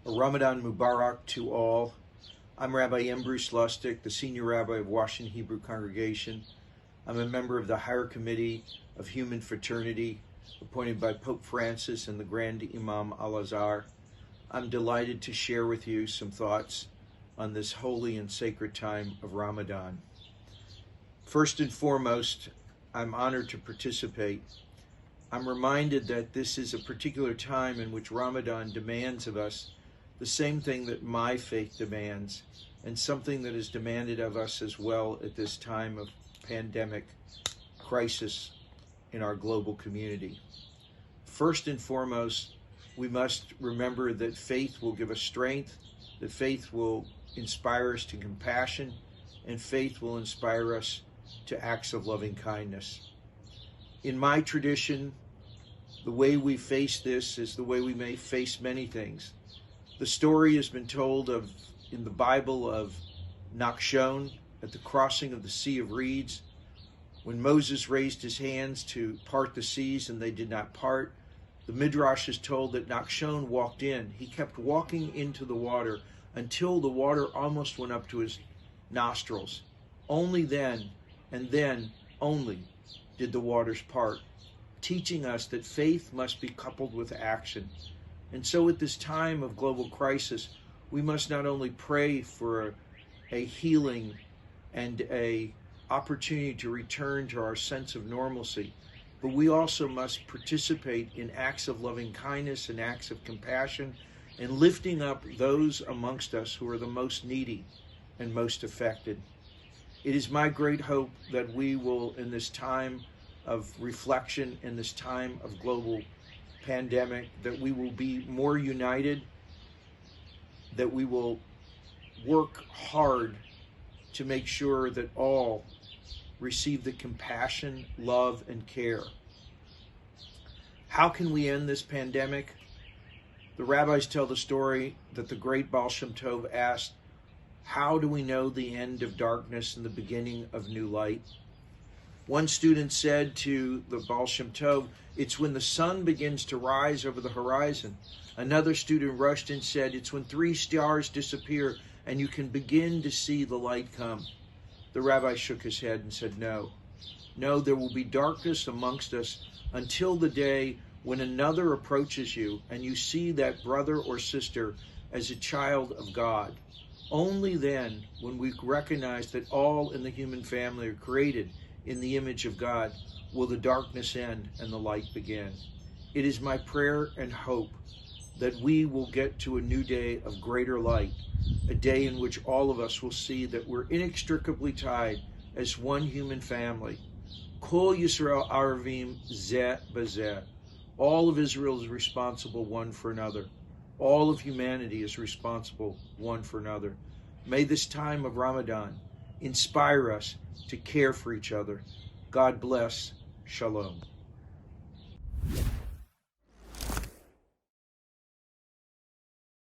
A Ramadan Mubarak to all. I'm Rabbi Bruce Lustig, the Senior Rabbi of Washington Hebrew Congregation. I'm a member of the Higher Committee of Human Fraternity, appointed by Pope Francis and the Grand Imam Al-Azhar. I'm delighted to share with you some thoughts on this holy and sacred time of Ramadan. First and foremost, I'm honored to participate. I'm reminded that this is a particular time in which Ramadan demands of us the same thing that my faith demands, and something that is demanded of us as well at this time of pandemic crisis in our global community. First and foremost, we must remember that faith will give us strength, that faith will inspire us to compassion, and faith will inspire us to acts of loving kindness. In my tradition, the way we face this is the way we may face many things. The story has been told of in the Bible of Nachshon at the crossing of the Sea of Reeds, when Moses raised his hands to part the seas and they did not part. The Midrash is told that Nachshon walked in. He kept walking into the water until the water almost went up to his nostrils. Only then, and then only, did the waters part, teaching us that faith must be coupled with action. And so at this time of global crisis, we must not only pray for a healing and a opportunity to return to our sense of normalcy, but we also must participate in acts of loving kindness and acts of compassion and lifting up those amongst us who are the most needy and most affected. It is my great hope that we will, in this time of reflection, in this time of global pandemic, that we will be more united, that we will work hard to make sure that all receive the compassion, love, and care. How can we end this pandemic? The rabbis tell the story that the great Baal Shem Tov asked, how do we know the end of darkness and the beginning of new light? One student said to the Baal Shem Tov, it's when the sun begins to rise over the horizon. Another student rushed and said, it's when 3 stars disappear and you can begin to see the light come. The rabbi shook his head and said, no, there will be darkness amongst us until the day when another approaches you and you see that brother or sister as a child of God. Only then, when we recognize that all in the human family are created in the image of God, will the darkness end and the light begin. It is my prayer and hope that we will get to a new day of greater light, a day in which all of us will see that we're inextricably tied as one human family. Kol Yisrael Arvim Zeh B'Zeh. All of Israel is responsible one for another. All of humanity is responsible one for another. May this time of Ramadan inspire us to care for each other. God bless. Shalom.